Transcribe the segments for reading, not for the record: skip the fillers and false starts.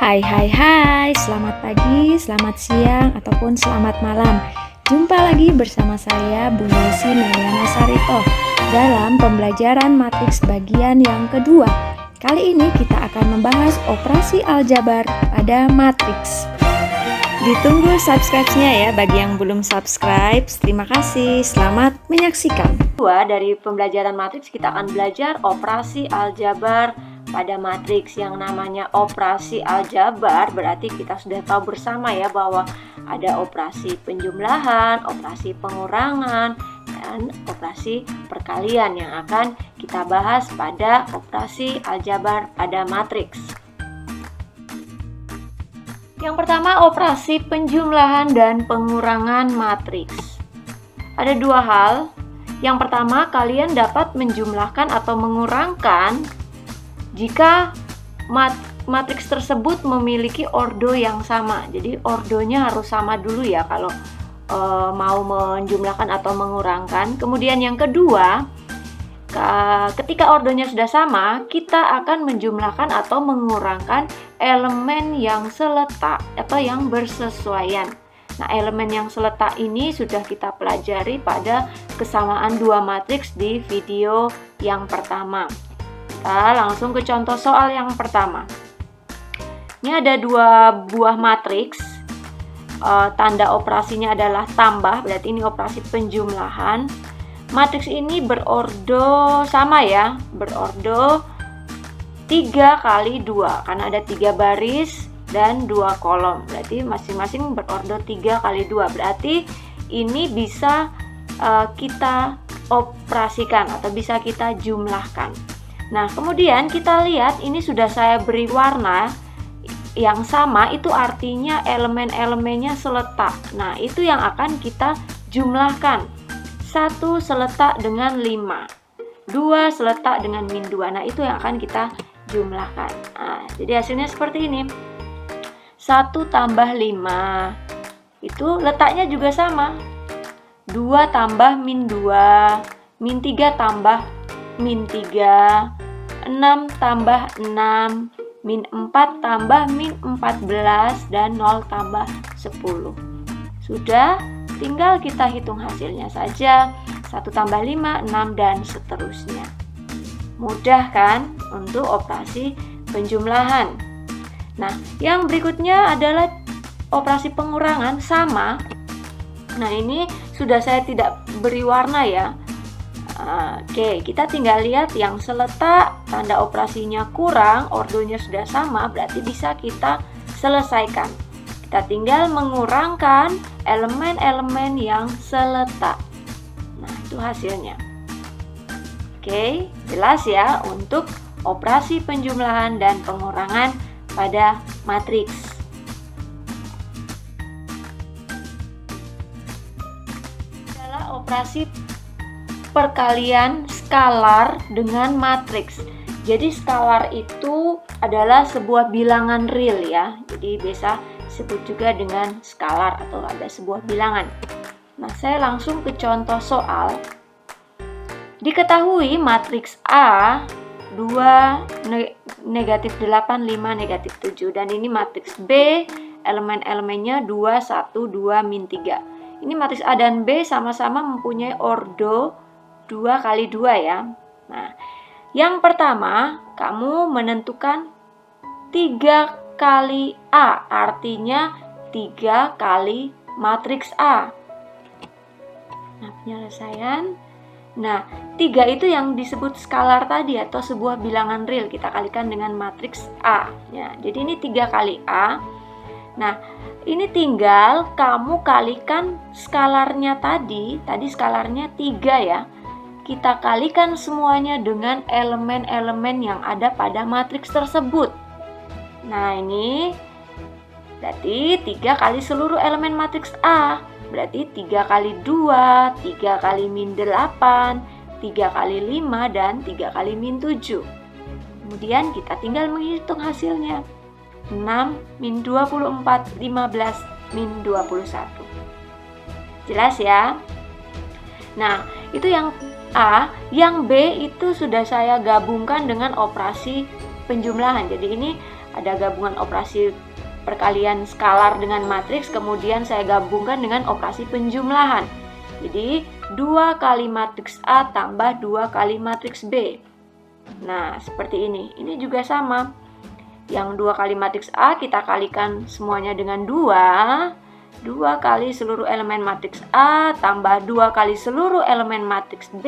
Hai, selamat pagi, selamat siang, ataupun selamat malam. Jumpa lagi bersama saya, Bu Yesi Meliana Sarito, dalam pembelajaran matriks bagian yang kedua. Kali ini kita akan membahas operasi aljabar pada matriks. Ditunggu subscribe-nya ya bagi yang belum subscribe. Terima kasih, selamat menyaksikan. Dari pembelajaran matriks kita akan belajar operasi aljabar pada matriks. Yang namanya operasi aljabar berarti kita sudah tahu bersama ya bahwa ada operasi penjumlahan, operasi pengurangan, dan operasi perkalian yang akan kita bahas pada operasi aljabar pada matriks. Yang pertama, operasi penjumlahan dan pengurangan matriks. Ada dua hal. Yang pertama, kalian dapat menjumlahkan atau mengurangkan jika matriks tersebut memiliki ordo yang sama. Jadi ordonya harus sama dulu ya kalau mau menjumlahkan atau mengurangkan. Kemudian yang kedua, ketika ordonya sudah sama, kita akan menjumlahkan atau mengurangkan elemen yang seletak atau yang bersesuaian. Nah, elemen yang seletak ini sudah kita pelajari pada kesamaan dua matriks di video yang pertama. Kita langsung ke contoh soal yang pertama. Ini ada dua buah matriks. Tanda operasinya adalah tambah, berarti ini operasi penjumlahan. Matriks ini berordo sama ya, berordo 3 kali 2 karena ada 3 baris dan 2 kolom. Berarti masing-masing berordo 3 kali 2. Berarti ini bisa kita operasikan atau bisa kita jumlahkan. Nah, kemudian kita lihat ini sudah saya beri warna yang sama, itu artinya elemen-elemennya seletak. Nah, itu yang akan kita jumlahkan. 1 seletak dengan 5, 2 seletak dengan min 2. Nah, itu yang akan kita jumlahkan. Nah, jadi hasilnya seperti ini. 1 tambah 5 itu letaknya juga sama. 2 tambah min 2, min 3 tambah min 3, 6 tambah 6, min 4 tambah min 14, dan 0 tambah 10. Sudah, tinggal kita hitung hasilnya saja. 1 tambah 5, 6, dan seterusnya. Mudah kan untuk operasi penjumlahan. Nah, yang berikutnya adalah operasi pengurangan sama. Nah, ini sudah saya tidak beri warna ya. Oke, kita tinggal lihat yang seletak, tanda operasinya kurang, ordonya sudah sama, berarti bisa kita selesaikan. Kita tinggal mengurangkan elemen-elemen yang seletak. Nah, itu hasilnya. Oke, jelas ya untuk operasi penjumlahan dan pengurangan pada matriks. Adalah operasi perkalian skalar dengan matriks. Jadi skalar itu adalah sebuah bilangan real ya. Jadi biasa disebut juga dengan skalar atau ada sebuah bilangan. Nah, saya langsung ke contoh soal. Diketahui matriks A 2 negatif 8 5 negatif 7, dan ini matriks B elemen-elemennya 2 1 2 min 3. Ini matriks A dan B sama-sama mempunyai ordo 2 kali 2 ya. Nah, yang pertama kamu menentukan 3 kali A, artinya 3 kali matriks A. Nah, penyelesaian. Nah, 3 itu yang disebut skalar tadi atau sebuah bilangan real, kita kalikan dengan matriks A ya. Jadi ini 3 kali A. Nah, ini tinggal kamu kalikan skalarnya tadi skalarnya 3 ya. Kita kalikan semuanya dengan elemen-elemen yang ada pada matriks tersebut. Nah, ini berarti 3 kali seluruh elemen matriks A. Berarti 3 kali 2, 3 kali min 8, 3 kali 5, dan 3 kali min 7. Kemudian kita tinggal menghitung hasilnya. 6 min 24, 15 min 21. Jelas ya? Nah, itu yang A. Yang B itu sudah saya gabungkan dengan operasi penjumlahan. Jadi ini ada gabungan operasi perkalian skalar dengan matriks, kemudian saya gabungkan dengan operasi penjumlahan. Jadi 2 kali matriks A tambah 2 kali matriks B. Nah, seperti ini. Ini juga sama. Yang 2 kali matriks A kita kalikan semuanya dengan 2. 2 kali seluruh elemen matriks A tambah 2 kali seluruh elemen matriks B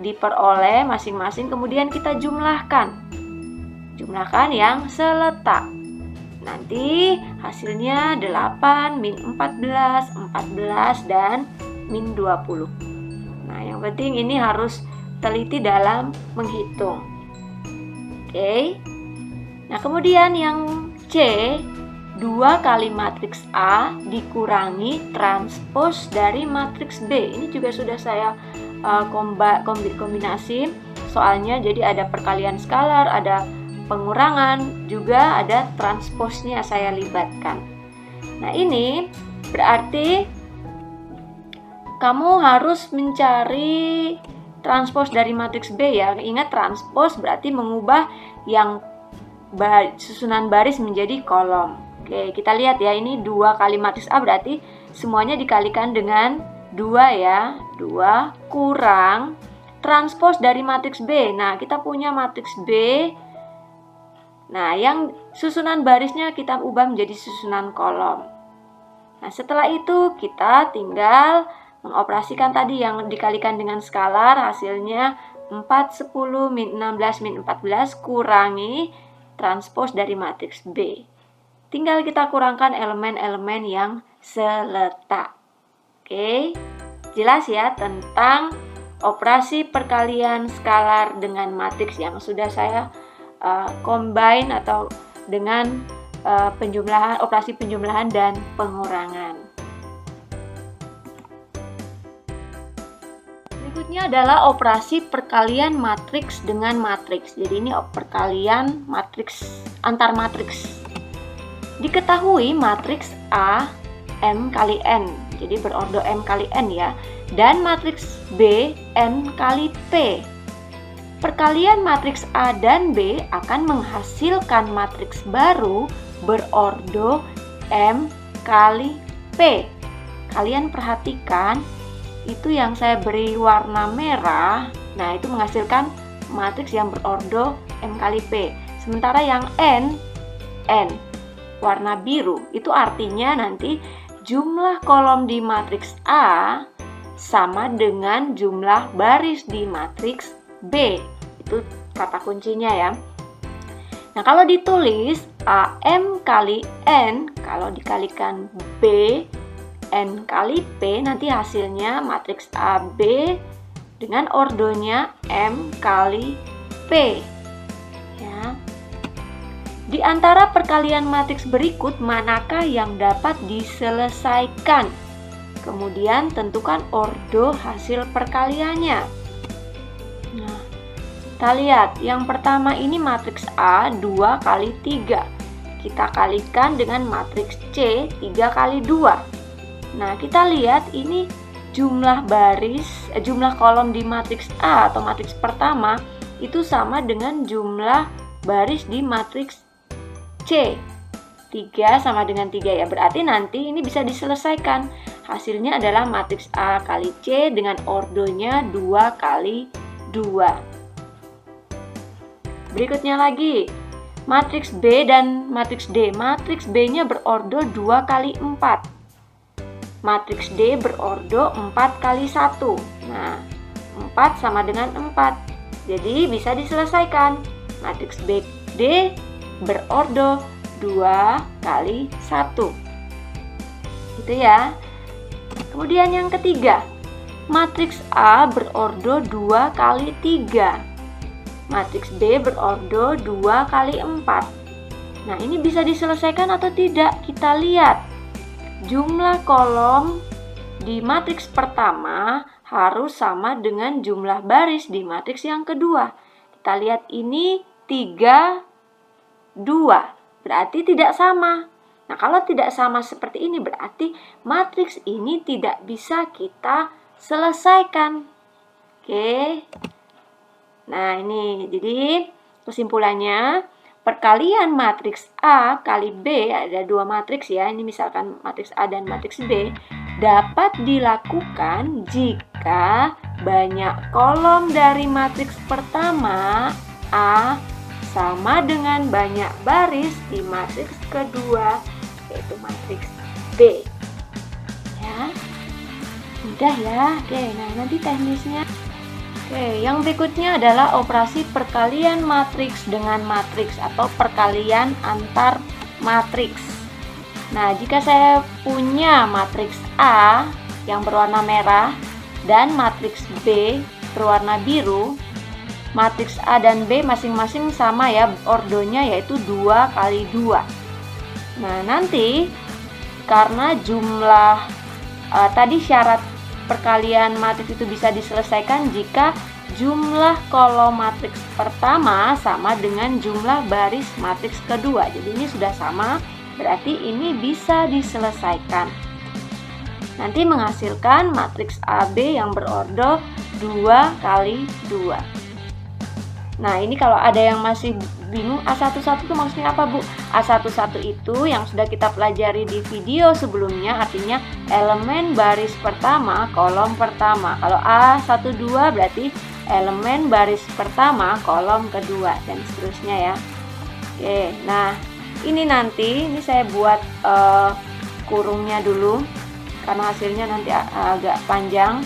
diperoleh masing-masing, kemudian kita jumlahkan. Jumlahkan yang seletak. Nanti hasilnya 8, min 14, 14, dan min 20. Nah, yang penting ini harus teliti dalam menghitung. Oke. Nah, kemudian yang C, 2 kali matriks A dikurangi transpos dari matriks B. Ini juga sudah saya kombinasi soalnya, jadi ada perkalian skalar, ada pengurangan, juga ada transposnya saya libatkan. Nah, ini berarti kamu harus mencari transpos dari matriks B ya. Ingat, transpos berarti mengubah yang susunan baris menjadi kolom. Oke, kita lihat ya, ini 2 kali matriks A berarti semuanya dikalikan dengan 2 ya. 2 kurang transpos dari matriks B. Nah, kita punya matriks B. Nah, yang susunan barisnya kita ubah menjadi susunan kolom. Nah, setelah itu kita tinggal mengoperasikan tadi yang dikalikan dengan skalar, hasilnya 4, 10, min 16, min 14 kurangi transpos dari matriks B. Tinggal kita kurangkan elemen-elemen yang seletak. Oke, jelas ya tentang operasi perkalian skalar dengan matriks yang sudah saya combine atau dengan penjumlahan, operasi penjumlahan dan pengurangan. Berikutnya adalah operasi perkalian matriks dengan matriks. Jadi ini perkalian matriks antar matriks. Diketahui matriks A M kali N, jadi berordo M kali N ya, dan matriks B N kali P. Perkalian matriks A dan B akan menghasilkan matriks baru berordo M kali P. Kalian perhatikan, itu yang saya beri warna merah, nah itu menghasilkan matriks yang berordo M kali P. Sementara yang N warna biru, itu artinya nanti jumlah kolom di matriks A sama dengan jumlah baris di matriks B. Itu kata kuncinya ya. Nah, kalau ditulis AM kali N, kalau dikalikan B N kali P, nanti hasilnya matriks AB dengan ordonya M kali P ya. Di antara perkalian matriks berikut, manakah yang dapat diselesaikan? Kemudian tentukan ordo hasil perkaliannya. Nah, kita lihat yang pertama ini matriks A 2 kali 3. Kita kalikan dengan matriks C 3 kali 2. Nah, kita lihat ini jumlah kolom di matriks A atau matriks pertama itu sama dengan jumlah baris di matriks C. 3 sama dengan 3 ya. Berarti nanti ini bisa diselesaikan. Hasilnya adalah matriks A kali C dengan ordonya 2 kali 2. Berikutnya lagi, matriks B dan matriks D. Matriks B-nya berordo 2 kali 4. Matriks D berordo 4 kali 1. Nah, 4 sama dengan 4. Jadi bisa diselesaikan. Matriks D berordo 2 kali 1. Gitu ya. Kemudian yang ketiga, matriks A berordo 2 kali 3. Matriks B berordo 2 kali 4. Nah, ini bisa diselesaikan atau tidak? Kita lihat. Jumlah kolom di matriks pertama harus sama dengan jumlah baris di matriks yang kedua. Kita lihat ini 3, 2. Berarti tidak sama. Nah, kalau tidak sama seperti ini berarti matriks ini tidak bisa kita selesaikan. Oke. Nah, ini jadi kesimpulannya, perkalian matriks A kali B, ada dua matriks ya, ini misalkan matriks A dan matriks B, dapat dilakukan jika banyak kolom dari matriks pertama A sama dengan banyak baris di matriks kedua, yaitu matriks B. Ya, mudah ya. Oke, nah nanti teknisnya. Oke, yang berikutnya adalah operasi perkalian matriks dengan matriks atau perkalian antar matriks. Nah, jika saya punya matriks A yang berwarna merah dan matriks B berwarna biru, matriks A dan B masing-masing sama ya ordonya, yaitu 2 kali 2. Nah, nanti karena jumlah tadi syarat perkalian matriks itu bisa diselesaikan jika jumlah kolom matriks pertama sama dengan jumlah baris matriks kedua. Jadi ini sudah sama, berarti ini bisa diselesaikan. Nanti menghasilkan matriks AB yang berordo 2 kali 2. Nah, ini kalau ada yang masih bingung, A11 itu maksudnya apa, Bu? A11 itu yang sudah kita pelajari di video sebelumnya, artinya elemen baris pertama, kolom pertama. Kalau A12 berarti elemen baris pertama, kolom kedua, dan seterusnya ya. Oke, nah ini nanti, ini saya buat kurungnya dulu, karena hasilnya nanti agak panjang.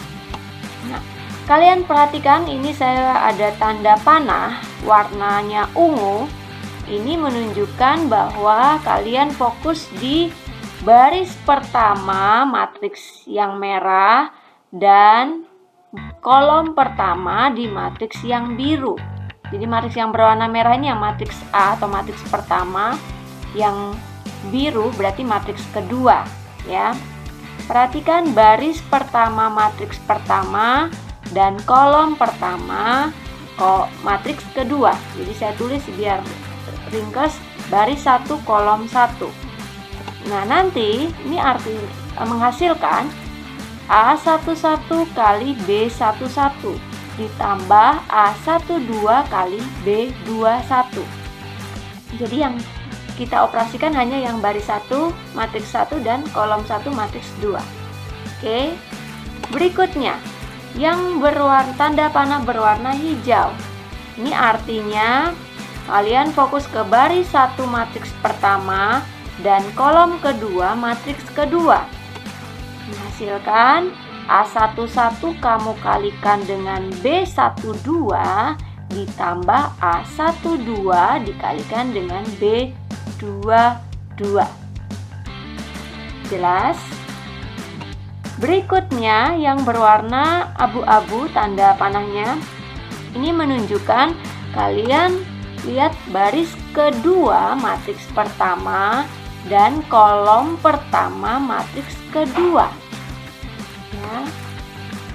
Nah, kalian perhatikan, ini saya ada tanda panah warnanya ungu. Ini menunjukkan bahwa kalian fokus di baris pertama matriks yang merah dan kolom pertama di matriks yang biru. Jadi matriks yang berwarna merah ini yang matriks A atau matriks pertama, yang biru berarti matriks kedua ya. Perhatikan baris pertama matriks pertama dan kolom pertama matriks kedua. Jadi saya tulis biar ringkas, baris 1 kolom 1. Nah, nanti ini arti menghasilkan A11 kali B11 ditambah A12 kali B21. Jadi yang kita operasikan hanya yang baris 1 matriks 1 dan kolom 1 matriks 2. Oke. Berikutnya yang tanda panah berwarna hijau. Ini artinya kalian fokus ke baris 1 matriks pertama dan kolom kedua matriks kedua. Menghasilkan A11 kamu kalikan dengan B12 ditambah A12 dikalikan dengan B22. Jelas? Berikutnya yang berwarna abu-abu tanda panahnya, ini menunjukkan kalian lihat baris kedua matriks pertama dan kolom pertama matriks kedua ya.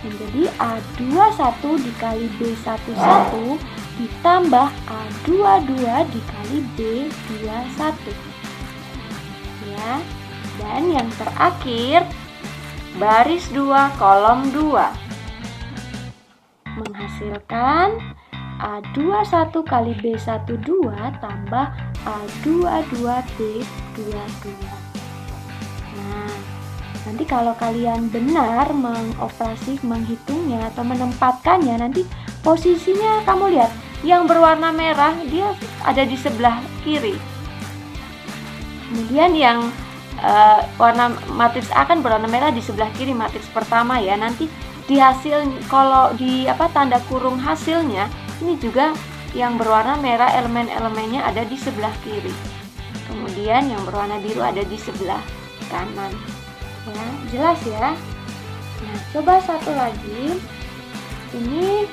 Menjadi A21 dikali B11 ditambah A22 dikali B21 ya. Dan yang terakhir baris 2 kolom 2 menghasilkan A21 kali B12 tambah A22 B22. Nah, nanti kalau kalian benar menghitungnya atau menempatkannya, nanti posisinya kamu lihat yang berwarna merah dia ada di sebelah kiri. Kemudian yang warna matriks A kan berwarna merah di sebelah kiri matriks pertama ya. Nanti di hasil, kalau di tanda kurung hasilnya, ini juga yang berwarna merah elemen-elemennya ada di sebelah kiri. Kemudian yang berwarna biru ada di sebelah kanan. Ya, jelas ya. Nah, coba satu lagi. Ini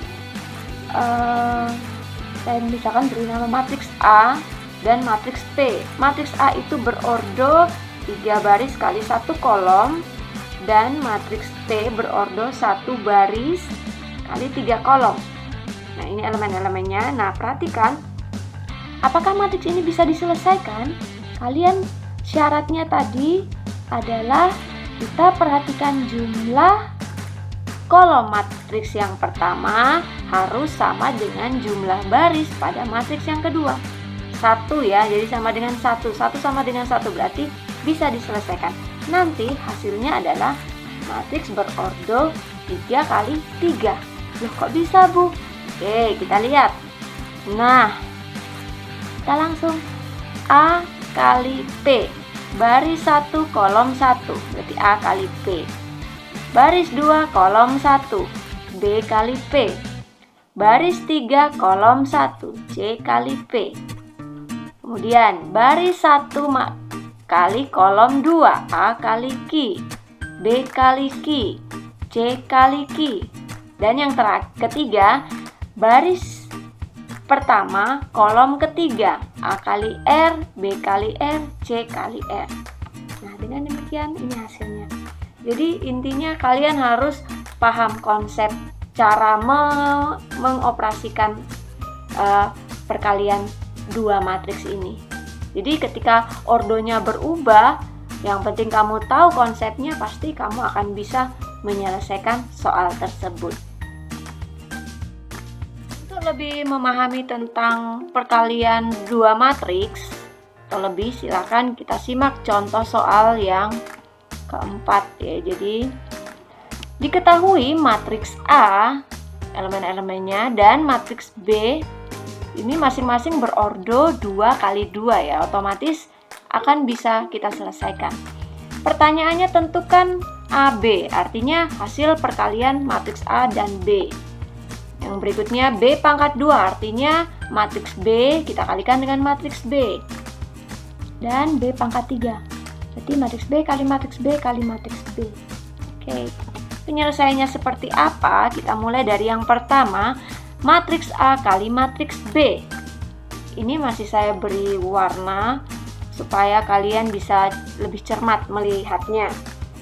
saya misalkan beri nama matriks A dan matriks P. Matriks A itu berordo 3 baris kali 1 kolom, dan matriks P berordo 1 baris kali 3 kolom. Nah, ini elemen-elemennya. Nah, perhatikan apakah matriks ini bisa diselesaikan. Kalian syaratnya tadi adalah kita perhatikan jumlah kolom matriks yang pertama harus sama dengan jumlah baris pada matriks yang kedua. 1 ya, jadi sama dengan 1 sama dengan 1 berarti bisa diselesaikan. Nanti hasilnya adalah matriks berordo 3 kali 3. Loh, kok bisa, Bu? Oke, kita lihat. Nah, kita langsung A kali P. Baris 1 kolom 1, berarti A kali P. Baris 2 kolom 1, B kali P. Baris 3 kolom 1, C kali P. Kemudian baris 1 kali kolom 2, A kali Q, B kali Q, C kali Q. Dan yang ketiga, baris pertama kolom ketiga, A kali R, B kali R, C kali R. Nah, dengan demikian ini hasilnya. Jadi intinya kalian harus paham konsep cara mengoperasikan perkalian dua matriks ini. Jadi ketika ordonya berubah, yang penting kamu tahu konsepnya, pasti kamu akan bisa menyelesaikan soal tersebut. Untuk lebih memahami tentang perkalian dua matriks, atau lebih silakan kita simak contoh soal yang keempat ya. Jadi diketahui matriks A elemen-elemennya dan matriks B ini masing-masing berordo 2 kali 2 ya, otomatis akan bisa kita selesaikan. Pertanyaannya tentukan AB, artinya hasil perkalian matriks A dan B. Yang berikutnya B pangkat 2, artinya matriks B kita kalikan dengan matriks B. Dan B pangkat 3, berarti matriks B kali matriks B kali matriks B. Oke, penyelesaiannya seperti apa? Kita mulai dari yang pertama, matriks A kali matriks B. Ini masih saya beri warna supaya kalian bisa lebih cermat melihatnya.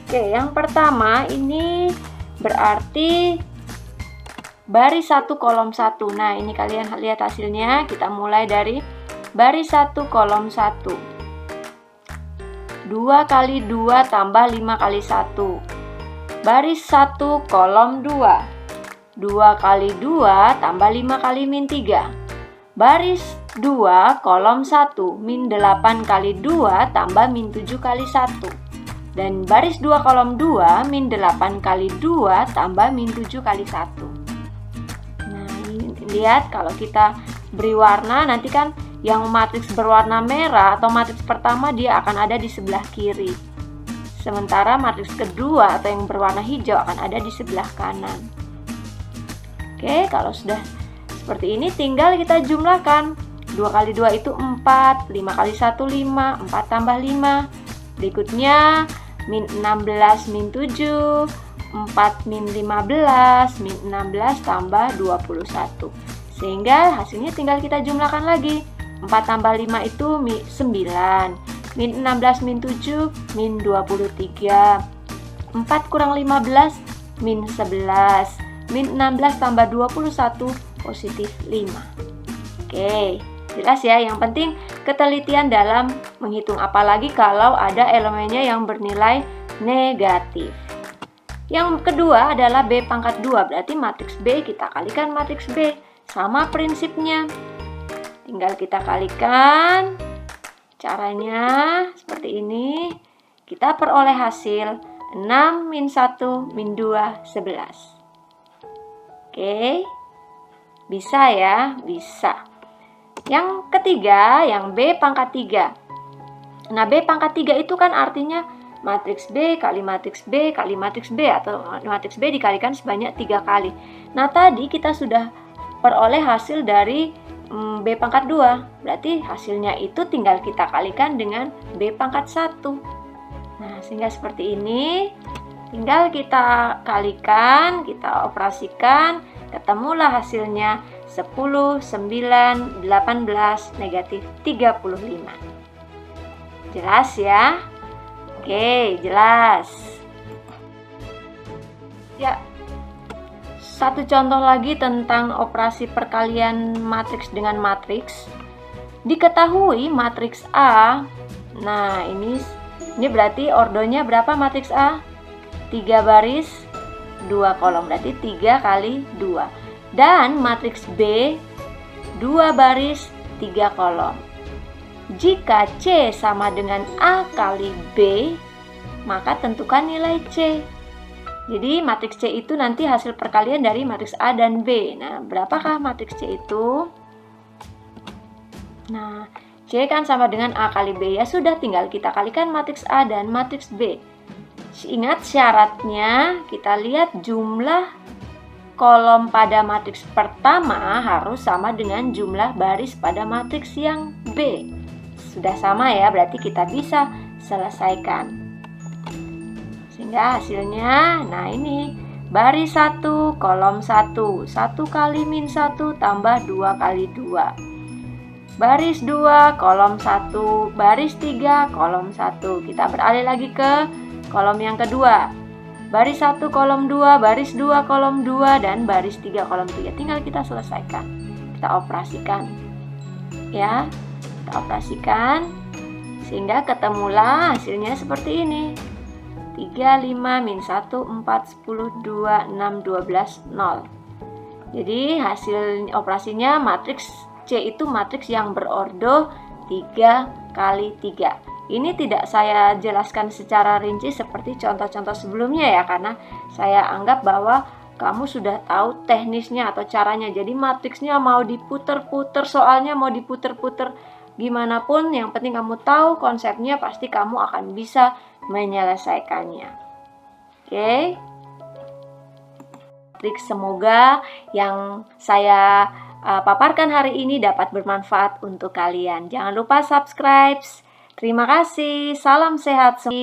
Oke, yang pertama ini berarti baris 1 kolom 1. Nah, ini kalian lihat hasilnya. Kita mulai dari baris 1 kolom 1. 2 kali 2 tambah 5 kali 1. Baris 1 kolom 2. 2 kali 2 tambah 5 kali min 3. Baris 2 kolom 1 min 8 kali 2 tambah min 7 kali 1. Dan baris 2 kolom 2 min 8 kali 2 tambah min 7 kali 1. Nah, ini lihat kalau kita beri warna, nanti kan yang matriks berwarna merah atau matriks pertama dia akan ada di sebelah kiri. Sementara matriks kedua atau yang berwarna hijau akan ada di sebelah kanan. Oke, kalau sudah seperti ini tinggal kita jumlahkan. 2 kali 2 itu 4, 5 kali 1 5, 4 tambah 5. Berikutnya min 16 min 7, 4 min 15, min 16 tambah 21. Sehingga hasilnya tinggal kita jumlahkan lagi. 4 tambah 5 itu 9, min 16 min 7, min 23. 4 kurang 15, min 11. Min 16 tambah 21 positif 5. Oke, jelas ya. Yang penting ketelitian dalam menghitung, apalagi kalau ada elemennya yang bernilai negatif. Yang kedua adalah B pangkat 2, berarti matriks B kita kalikan matriks B. Sama prinsipnya, tinggal kita kalikan. Caranya seperti ini. Kita peroleh hasil 6 min 1 min 2 11. Oke, bisa ya, bisa. Yang ketiga, yang B pangkat 3. Nah, B pangkat 3 itu kan artinya matriks B kali matriks B kali matriks B, atau matriks B dikalikan sebanyak 3 kali. Nah, tadi kita sudah peroleh hasil dari B pangkat 2. Berarti hasilnya itu tinggal kita kalikan dengan B pangkat 1. Nah, sehingga seperti ini. Tinggal kita kalikan, kita operasikan, ketemulah hasilnya 10, 9, 18, negatif 35. Jelas ya? Oke, jelas. Ya, satu contoh lagi tentang operasi perkalian matriks dengan matriks. Diketahui matriks A, nah ini berarti ordonya berapa matriks A? 3 baris 2 kolom, berarti 3 kali 2. Dan matriks B 2 baris 3 kolom. Jika C sama dengan A kali B, maka tentukan nilai C. Jadi matriks C itu nanti hasil perkalian dari matriks A dan B. Nah, berapakah matriks C itu? Nah, C kan sama dengan A kali B, ya sudah, tinggal kita kalikan matriks A dan matriks B. Ingat syaratnya, kita lihat jumlah kolom pada matriks pertama harus sama dengan jumlah baris pada matriks yang B. Sudah sama ya, berarti kita bisa selesaikan. Sehingga hasilnya, nah ini, baris 1, kolom 1. 1 kali min 1 tambah 2 kali 2. Baris 2, kolom 1. Baris 3, kolom 1. Kita beralih lagi ke kolom yang kedua. Baris 1, kolom 2, baris 2, kolom 2, dan baris 3, kolom 3. Tinggal kita selesaikan. Kita operasikan. Ya, kita operasikan. Sehingga ketemulah hasilnya seperti ini. 3, 5, min 1, 4, 10, 2, 6, 12, 0. Jadi hasil operasinya matriks C itu matriks yang berordo 3 kali 3. Ini tidak saya jelaskan secara rinci seperti contoh-contoh sebelumnya ya, karena saya anggap bahwa kamu sudah tahu teknisnya atau caranya. Jadi matriksnya mau diputer-puter, soalnya mau diputer-puter gimana pun, yang penting kamu tahu konsepnya, pasti kamu akan bisa menyelesaikannya. Oke. Semoga yang saya paparkan hari ini dapat bermanfaat untuk kalian. Jangan lupa subscribe. Terima kasih. Salam sehat semua.